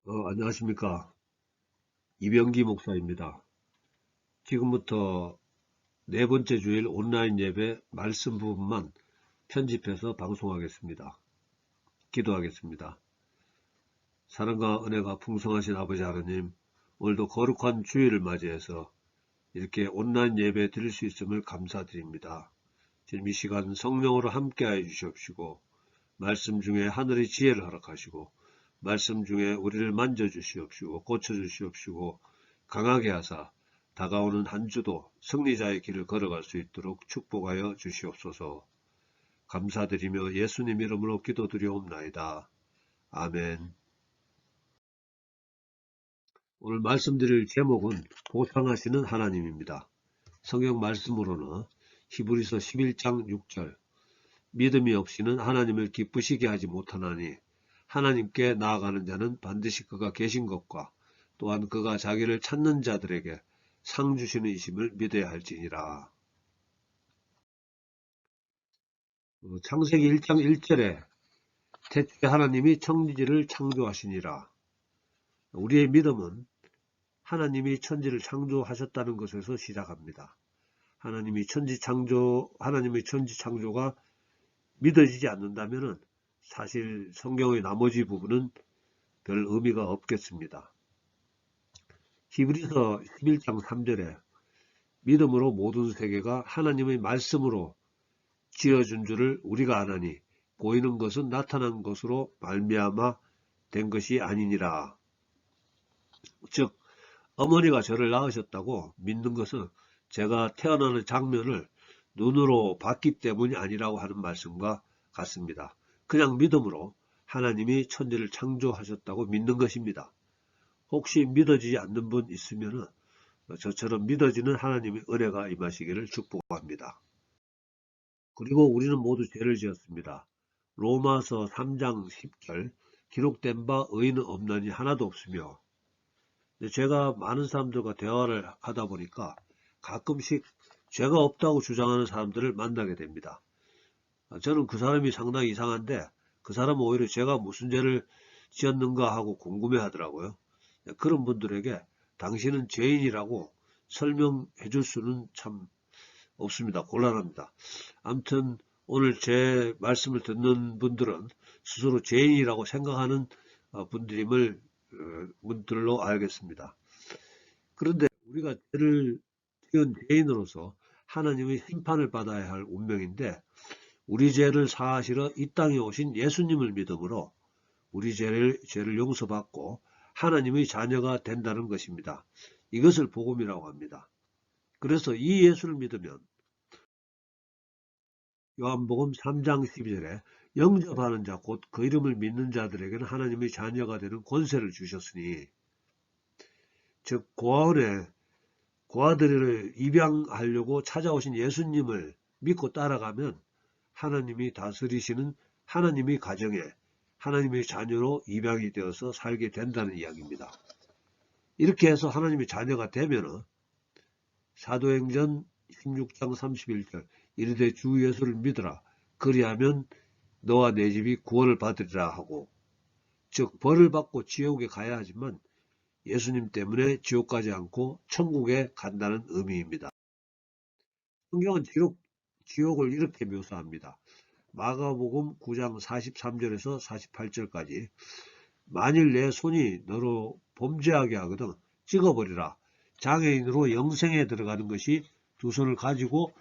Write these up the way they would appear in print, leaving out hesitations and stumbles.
안녕하십니까. 이병기 목사입니다. 지금부터 네 번째 주일 온라인 예배 말씀 부분만 편집해서 방송하겠습니다. 기도하겠습니다. 사랑과 은혜가 풍성하신 아버지 하나님, 오늘도 거룩한 주일을 맞이해서 이렇게 온라인 예배 드릴 수 있음을 감사드립니다. 지금 이 시간 성령으로 함께하여 주시옵시고, 말씀 중에 하늘의 지혜를 허락하시고, 말씀 중에 우리를 만져주시옵시고 고쳐주시옵시고 강하게 하사 다가오는 한 주도 승리자의 길을 걸어갈 수 있도록 축복하여 주시옵소서. 감사드리며 예수님 이름으로 기도드리옵나이다. 아멘. 오늘 말씀드릴 제목은 보상하시는 하나님입니다. 성경 말씀으로는 히브리서 11장 6절 믿음이 없이는 하나님을 기쁘시게 하지 못하나니 하나님께 나아가는 자는 반드시 그가 계신 것과 또한 그가 자기를 찾는 자들에게 상 주시는 이심을 믿어야 할지니라. 창세기 1장 1절에 태초에 하나님이 천지를 창조하시니라. 우리의 믿음은 하나님이 천지를 창조하셨다는 것에서 시작합니다. 하나님의 천지 창조가 믿어지지 않는다면 사실 성경의 나머지 부분은 별 의미가 없겠습니다. 히브리서 11장 3절에 믿음으로 모든 세계가 하나님의 말씀으로 지어준 줄을 우리가 아나니 보이는 것은 나타난 것으로 말미암아 된 것이 아니니라. 즉 어머니가 저를 낳으셨다고 믿는 것은 제가 태어나는 장면을 눈으로 봤기 때문이 아니라고 하는 말씀과 같습니다. 그냥 믿음으로 하나님이 천지를 창조하셨다고 믿는 것입니다. 혹시 믿어지지 않는 분 있으면 저처럼 믿어지는 하나님의 은혜가 임하시기를 축복합니다. 그리고 우리는 모두 죄를 지었습니다. 로마서 3장 10절 기록된 바 의인은 없나니 하나도 없으며, 제가 많은 사람들과 대화를 하다 보니까 가끔씩 죄가 없다고 주장하는 사람들을 만나게 됩니다. 저는 그 사람이 상당히 이상한데 그 사람은 오히려 제가 무슨 죄를 지었는가 하고 궁금해 하더라고요. 그런 분들에게 당신은 죄인이라고 설명해 줄 수는 참 없습니다. 곤란합니다. 아무튼 오늘 제 말씀을 듣는 분들은 스스로 죄인이라고 생각하는 분들로 알겠습니다. 그런데 우리가 죄를 지은 죄인으로서 하나님의 심판을 받아야 할 운명인데, 우리 죄를 사하시러 이 땅에 오신 예수님을 믿음으로 우리 죄를 용서받고 하나님의 자녀가 된다는 것입니다. 이것을 복음이라고 합니다. 그래서 이 예수를 믿으면 요한복음 3장 12절에 영접하는 자 곧 그 이름을 믿는 자들에게는 하나님의 자녀가 되는 권세를 주셨으니, 즉 고아들을 입양하려고 찾아오신 예수님을 믿고 따라가면 하나님이 다스리시는 하나님의 가정에 하나님의 자녀로 입양이 되어서 살게 된다는 이야기입니다. 이렇게 해서 하나님의 자녀가 되면 사도행전 16장 31절 이르되 주 예수를 믿으라 그리하면 너와 내 집이 구원을 받으리라 하고, 즉 벌을 받고 지옥에 가야 하지만 예수님 때문에 지옥 가지 않고 천국에 간다는 의미입니다. 성경은 지옥을 이렇게 묘사합니다. 마가복음 9장 43절에서 48절까지 만일 내 손이 너로 범죄하게 하거든 찍어버리라. 장애인으로 영생에 들어가는 것이 두 손을 가지고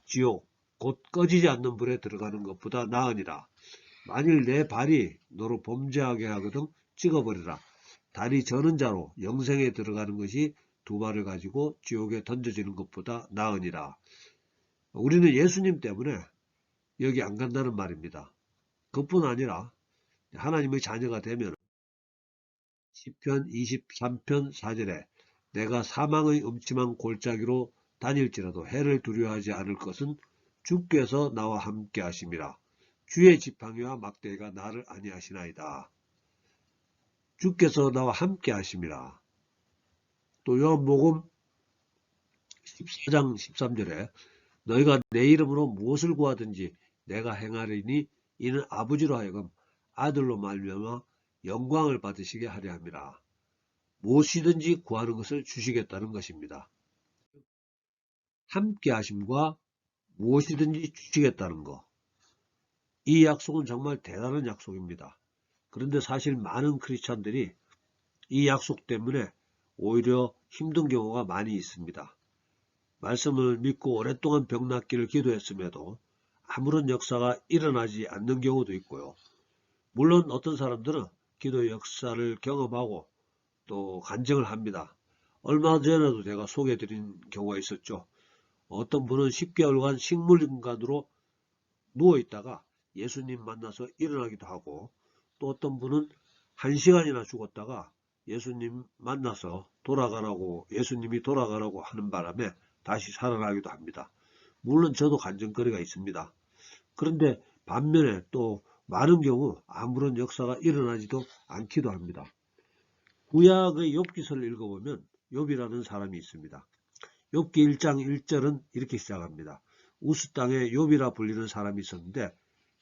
지옥 곧 꺼지지 않는 불에 들어가는 것보다 나으니라. 만일 내 발이 너로 범죄하게 하거든 찍어버리라. 다리 저는 자로 영생에 들어가는 것이 두 발을 가지고 지옥에 던져지는 것보다 나으니라. 우리는 예수님 때문에 여기 안 간다는 말입니다. 그뿐 아니라 하나님의 자녀가 되면 시편 23편 4절에 내가 사망의 음침한 골짜기로 다닐지라도 해를 두려워하지 않을 것은 주께서 나와 함께 하심이라. 주의 지팡이와 막대기가 나를 안위하시나이다. 주께서 나와 함께 하심이라. 또 요한복음 14장 13절에 너희가 내 이름으로 무엇을 구하든지 내가 행하리니 이는 아버지로 하여금 아들로 말미암아 영광을 받으시게 하려 함이라. 무엇이든지 구하는 것을 주시겠다는 것입니다. 함께 하심과 무엇이든지 주시겠다는 것. 이 약속은 정말 대단한 약속입니다. 그런데 사실 많은 크리스찬들이 이 약속 때문에 오히려 힘든 경우가 많이 있습니다. 말씀을 믿고 오랫동안 병낫기를 기도했음에도 아무런 역사가 일어나지 않는 경우도 있고요. 물론 어떤 사람들은 기도의 역사를 경험하고 또 간증을 합니다. 얼마 전에도 제가 소개해드린 경우가 있었죠. 어떤 분은 10개월간 식물인간으로 누워있다가 예수님 만나서 일어나기도 하고, 또 어떤 분은 1시간이나 죽었다가 예수님 만나서 예수님이 돌아가라고 하는 바람에 다시 살아나기도 합니다. 물론 저도 간증거리가 있습니다. 그런데 반면에 또 많은 경우 아무런 역사가 일어나지도 않기도 합니다. 구약의 욥기서를 읽어보면 욥이라는 사람이 있습니다. 욥기 1장 1절은 이렇게 시작합니다. 우스 땅에 욥이라 불리는 사람이 있었는데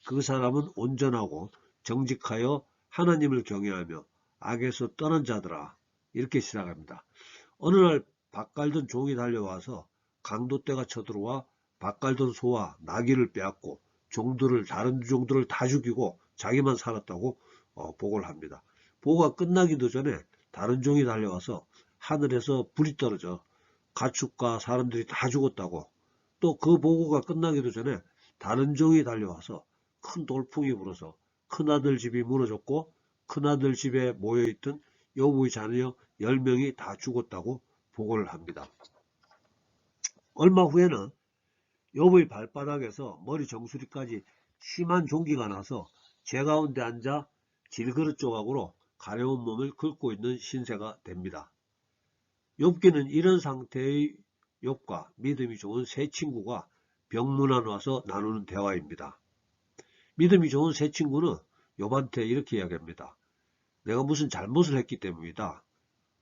그 사람은 온전하고 정직하여 하나님을 경외하며 악에서 떠난 자더라. 이렇게 시작합니다. 어느 날 밭갈던 종이 달려와서 강도떼가 쳐들어와 밭갈던 소와 나귀를 빼앗고 다른 종들을 다 죽이고 자기만 살았다고 보고를 합니다. 보고가 끝나기도 전에 다른 종이 달려와서 하늘에서 불이 떨어져 가축과 사람들이 다 죽었다고, 또 그 보고가 끝나기도 전에 다른 종이 달려와서 큰 돌풍이 불어서 큰아들 집이 무너졌고 큰아들 집에 모여있던 욥의 자녀 10명이 다 죽었다고 보고를 합니다. 얼마 후에는 욥의 발바닥에서 머리 정수리까지 심한 종기가 나서 제 가운데 앉아 질그릇 조각으로 가려운 몸을 긁고 있는 신세가 됩니다. 욥기는 이런 상태의 욥과 믿음이 좋은 세 친구가 병문안 와서 나누는 대화입니다. 믿음이 좋은 세 친구는 욥한테 이렇게 이야기합니다. 내가 무슨 잘못을 했기 때문이다.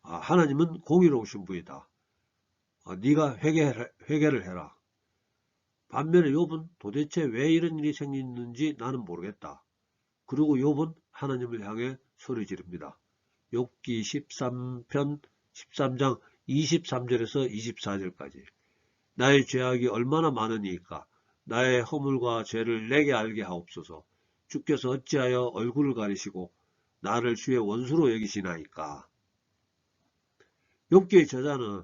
하나님은 공의로우신 분이다. 네가 회개를 해라. 반면에 욥은 도대체 왜 이런 일이 생겼는지 나는 모르겠다. 그리고 욥은 하나님을 향해 소리 지릅니다. 욥기 13편 13장 23절에서 24절까지. 나의 죄악이 얼마나 많으니까 나의 허물과 죄를 내게 알게 하옵소서. 주께서 어찌하여 얼굴을 가리시고 나를 주의 원수로 여기시나이까. 욥기의 저자는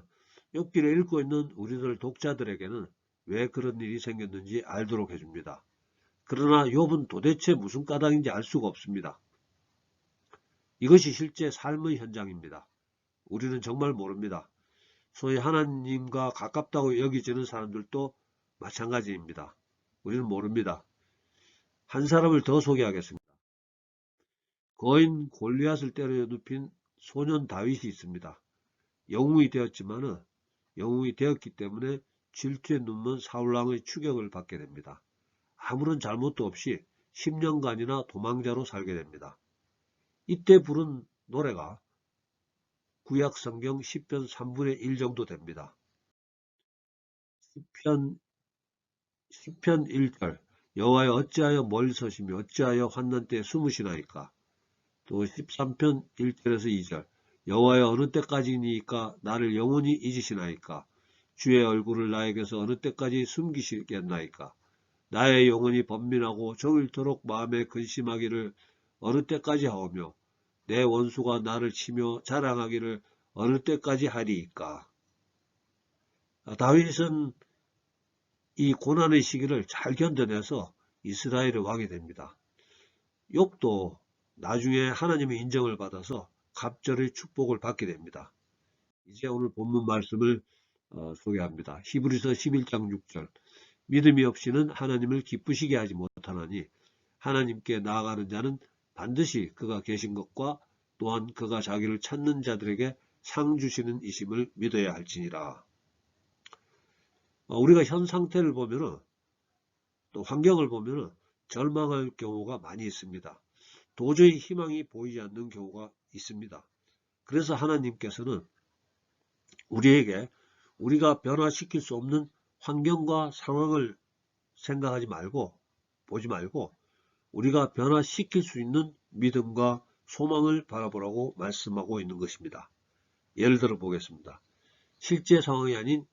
욥기를 읽고 있는 우리들 독자들에게는 왜 그런 일이 생겼는지 알도록 해줍니다. 그러나 욥은 도대체 무슨 까닭인지 알 수가 없습니다. 이것이 실제 삶의 현장입니다. 우리는 정말 모릅니다. 소위 하나님과 가깝다고 여기지는 사람들도 마찬가지입니다. 우리는 모릅니다. 한 사람을 더 소개하겠습니다. 거인 골리앗을 때려 눕힌 소년 다윗이 있습니다. 영웅이 되었기 때문에 질투에 눈먼 사울왕의 추격을 받게 됩니다. 아무런 잘못도 없이 10년간이나 도망자로 살게 됩니다. 이때 부른 노래가 구약 성경 10편 3분의 1 정도 됩니다. 10편 1절 여호와여 어찌하여 멀리 서시며 어찌하여 환난 때에 숨으시나이까. 또 13편 1절에서 2절 여호와여 어느 때까지니까 나를 영원히 잊으시나이까. 주의 얼굴을 나에게서 어느 때까지 숨기시겠나이까. 나의 영혼이 번민하고 종일토록 마음에 근심하기를 어느 때까지 하오며 내 원수가 나를 치며 자랑하기를 어느 때까지 하리이까. 다윗은 이 고난의 시기를 잘 견뎌내서 이스라엘의 왕이 됩니다. 욥도 나중에 하나님의 인정을 받아서 갑절의 축복을 받게 됩니다. 이제 오늘 본문 말씀을 소개합니다. 히브리서 11장 6절 믿음이 없이는 하나님을 기쁘시게 하지 못하나니 하나님께 나아가는 자는 반드시 그가 계신 것과 또한 그가 자기를 찾는 자들에게 상 주시는 이심을 믿어야 할지니라. 우리가 현 상태를 보면은 또 환경을 보면은 절망할 경우가 많이 있습니다. 도저히 희망이 보이지 않는 경우가 있습니다. 그래서 하나님께서는 우리에게 우리가 변화시킬 수 없는 환경과 상황을 보지 말고 우리가 변화시킬 수 있는 믿음과 소망을 바라보라고 말씀하고 있는 것입니다. 예를 들어 보겠습니다. 실제 상황이 아닌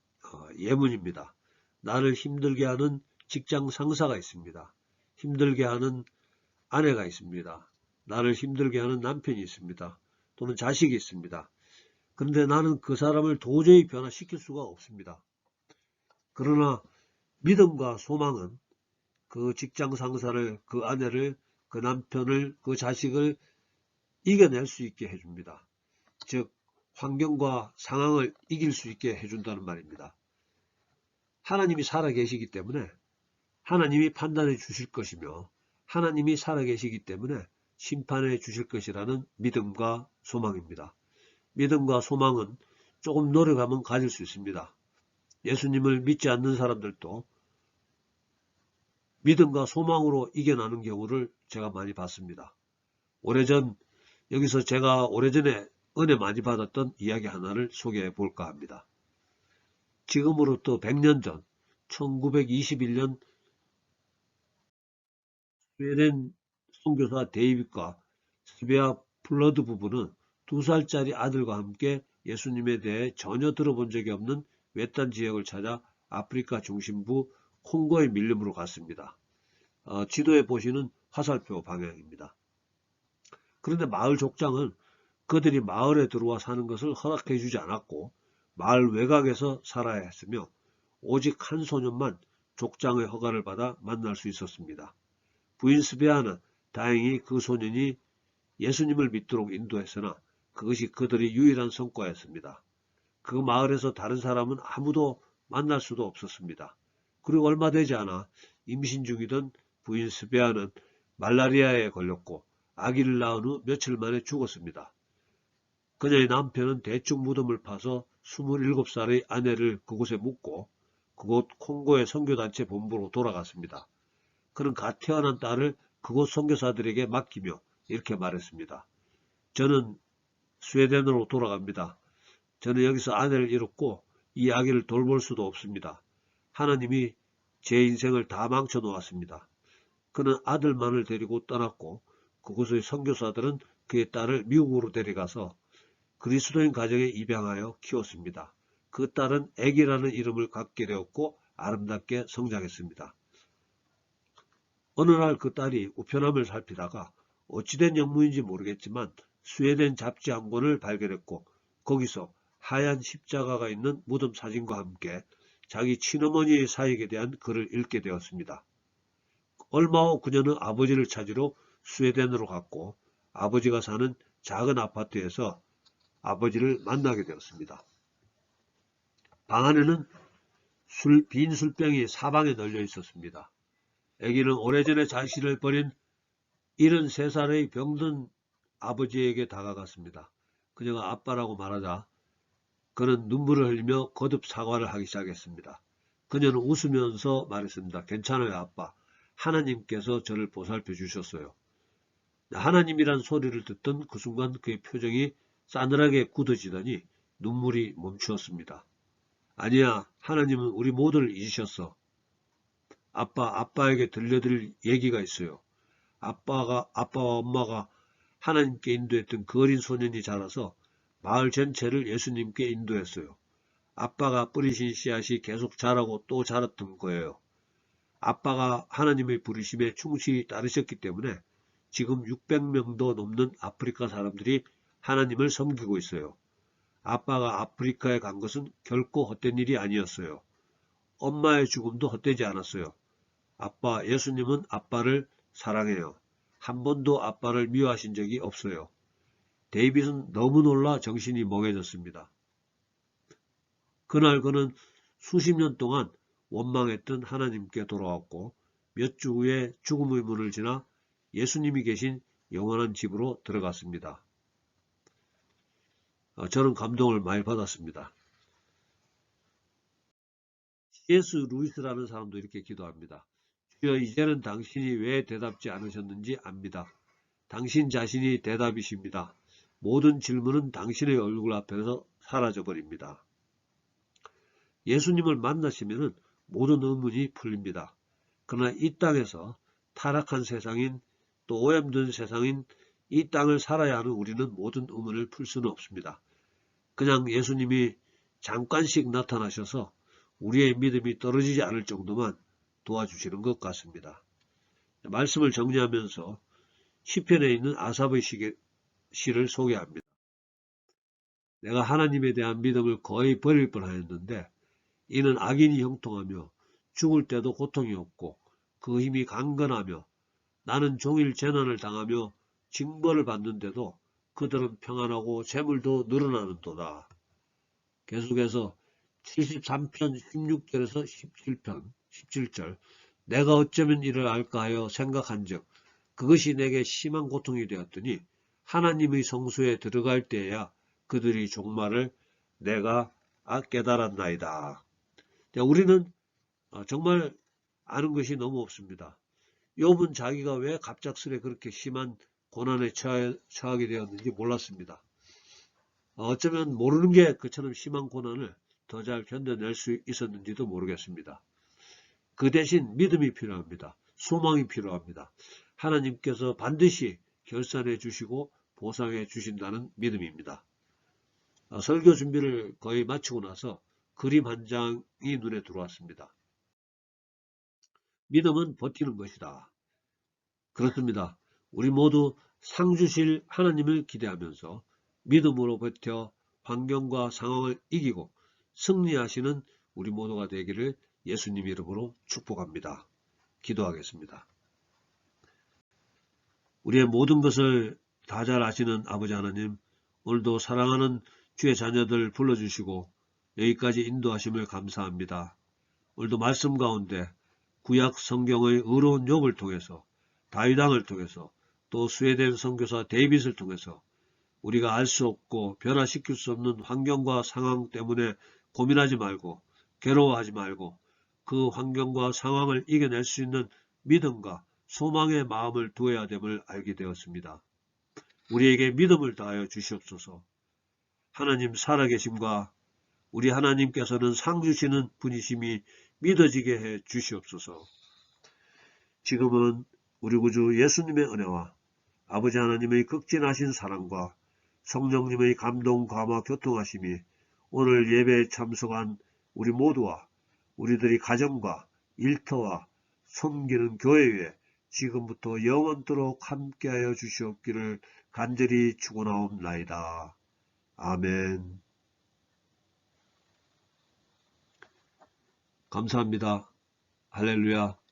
예문입니다. 나를 힘들게 하는 직장 상사가 있습니다. 힘들게 하는 아내가 있습니다. 나를 힘들게 하는 남편이 있습니다. 또는 자식이 있습니다. 그런데 나는 그 사람을 도저히 변화시킬 수가 없습니다. 그러나 믿음과 소망은 그 직장 상사를, 그 아내를, 그 남편을, 그 자식을 이겨낼 수 있게 해줍니다. 즉 환경과 상황을 이길 수 있게 해준다는 말입니다. 하나님이 살아계시기 때문에 하나님이 판단해 주실 것이며 하나님이 살아계시기 때문에 심판해 주실 것이라는 믿음과 소망입니다. 믿음과 소망은 조금 노력하면 가질 수 있습니다. 예수님을 믿지 않는 사람들도 믿음과 소망으로 이겨나는 경우를 제가 많이 봤습니다. 오래전 여기서 제가 오래전에 은혜 많이 받았던 이야기 하나를 소개해 볼까 합니다. 지금으로부터 100년 전 1921년 스웨덴 선교사 데이빗과 스베아 플러드 부부는 2살짜리 아들과 함께 예수님에 대해 전혀 들어본 적이 없는 외딴 지역을 찾아 아프리카 중심부 콩고의 밀림으로 갔습니다. 지도에 보시는 화살표 방향입니다. 그런데 마을 족장은 그들이 마을에 들어와 사는 것을 허락해 주지 않았고 마을 외곽에서 살아야 했으며 오직 한 소년만 족장의 허가를 받아 만날 수 있었습니다. 부인 스베아는 다행히 그 소년이 예수님을 믿도록 인도했으나 그것이 그들의 유일한 성과였습니다. 그 마을에서 다른 사람은 아무도 만날 수도 없었습니다. 그리고 얼마 되지 않아 임신 중이던 부인 스베아는 말라리아에 걸렸고 아기를 낳은 후 며칠 만에 죽었습니다. 그녀의 남편은 대충 무덤을 파서 27살의 아내를 그곳에 묻고 그곳 콩고의 선교단체 본부로 돌아갔습니다. 그는 갓 태어난 딸을 그곳 선교사들에게 맡기며 이렇게 말했습니다. 저는 스웨덴으로 돌아갑니다. 저는 여기서 아내를 잃었고 이 아기를 돌볼 수도 없습니다. 하나님이 제 인생을 다 망쳐 놓았습니다. 그는 아들만을 데리고 떠났고 그곳의 선교사들은 그의 딸을 미국으로 데려가서 그리스도인 가정에 입양하여 키웠습니다. 그 딸은 애기라는 이름을 갖게 되었고 아름답게 성장했습니다. 어느 날 그 딸이 우편함을 살피다가 어찌된 영문인지 모르겠지만 스웨덴 잡지 한 권을 발견했고 거기서 하얀 십자가가 있는 무덤 사진과 함께 자기 친어머니의 사역에 대한 글을 읽게 되었습니다. 얼마 후 그녀는 아버지를 찾으러 스웨덴으로 갔고 아버지가 사는 작은 아파트에서 아버지를 만나게 되었습니다. 방 안에는 빈 술병이 사방에 널려 있었습니다. 아기는 오래전에 자신을 버린 73살의 병든 아버지에게 다가갔습니다. 그녀가 아빠라고 말하자 그는 눈물을 흘리며 거듭 사과를 하기 시작했습니다. 그녀는 웃으면서 말했습니다. 괜찮아요, 아빠. 하나님께서 저를 보살펴 주셨어요. 하나님이란 소리를 듣던 그 순간 그의 표정이 싸늘하게 굳어지더니 눈물이 멈추었습니다. 아니야, 하나님은 우리 모두를 잊으셨어. 아빠에게 들려드릴 얘기가 있어요. 아빠와 엄마가 하나님께 인도했던 그 어린 소년이 자라서 마을 전체를 예수님께 인도했어요. 아빠가 뿌리신 씨앗이 계속 자라고 또 자랐던 거예요. 아빠가 하나님의 부르심에 충실히 따르셨기 때문에 지금 600명도 넘는 아프리카 사람들이 하나님을 섬기고 있어요. 아빠가 아프리카에 간 것은 결코 헛된 일이 아니었어요. 엄마의 죽음도 헛되지 않았어요. 예수님은 아빠를 사랑해요. 한 번도 아빠를 미워하신 적이 없어요. 데이빗은 너무 놀라 정신이 멍해졌습니다. 그날 그는 수십 년 동안 원망했던 하나님께 돌아왔고 몇 주 후에 죽음의 문을 지나 예수님이 계신 영원한 집으로 들어갔습니다. 저는 감동을 많이 받았습니다. C.S. 루이스라는 사람도 이렇게 기도합니다. 주여, 이제는 당신이 왜 대답지 않으셨는지 압니다. 당신 자신이 대답이십니다. 모든 질문은 당신의 얼굴 앞에서 사라져버립니다. 예수님을 만나시면 모든 의문이 풀립니다. 그러나 이 땅에서 타락한 세상인 또 오염된 세상인 이 땅을 살아야 하는 우리는 모든 의문을 풀 수는 없습니다. 그냥 예수님이 잠깐씩 나타나셔서 우리의 믿음이 떨어지지 않을 정도만 도와주시는 것 같습니다. 말씀을 정리하면서 시편에 있는 아삽의 시를 소개합니다. 내가 하나님에 대한 믿음을 거의 버릴 뻔하였는데 이는 악인이 형통하며 죽을 때도 고통이 없고 그 힘이 강건하며 나는 종일 재난을 당하며 징벌을 받는데도 그들은 평안하고 재물도 늘어나는도다. 계속해서 73편 16절에서 17편 17절 내가 어쩌면 이를 알까 하여 생각한즉 그것이 내게 심한 고통이 되었더니 하나님의 성소에 들어갈 때에야 그들이 종말을 내가 깨달았나이다. 우리는 정말 아는 것이 너무 없습니다. 욥은 자기가 왜 갑작스레 그렇게 심한 고난에 처하게 되었는지 몰랐습니다. 어쩌면 모르는 게 그처럼 심한 고난을 더 잘 견뎌낼 수 있었는지도 모르겠습니다. 그 대신 믿음이 필요합니다. 소망이 필요합니다. 하나님께서 반드시 결산해 주시고 보상해 주신다는 믿음입니다. 설교 준비를 거의 마치고 나서 그림 한 장이 눈에 들어왔습니다. 믿음은 버티는 것이다. 그렇습니다. 우리 모두 상 주실 하나님을 기대하면서 믿음으로 버텨 환경과 상황을 이기고 승리하시는 우리 모두가 되기를 예수님 이름으로 축복합니다. 기도하겠습니다. 우리의 모든 것을 다 잘 아시는 아버지 하나님, 오늘도 사랑하는 주의 자녀들 불러주시고 여기까지 인도하심을 감사합니다. 오늘도 말씀 가운데 구약 성경의 의로운 욥을 통해서 다윗 왕을 통해서 또 스웨덴 선교사 데이빗을 통해서 우리가 알 수 없고 변화시킬 수 없는 환경과 상황 때문에 고민하지 말고 괴로워하지 말고 그 환경과 상황을 이겨낼 수 있는 믿음과 소망의 마음을 두어야 됨을 알게 되었습니다. 우리에게 믿음을 다하여 주시옵소서. 하나님 살아계심과 우리 하나님께서는 상 주시는 분이심이 믿어지게 해 주시옵소서. 지금은 우리 구주 예수님의 은혜와 아버지 하나님의 극진하신 사랑과 성령님의 감동, 감화, 교통하심이 오늘 예배에 참석한 우리 모두와 우리들이 가정과 일터와 섬기는 교회에 지금부터 영원토록 함께하여 주시옵기를 간절히 축원하옵나이다. 아멘. 감사합니다. 할렐루야.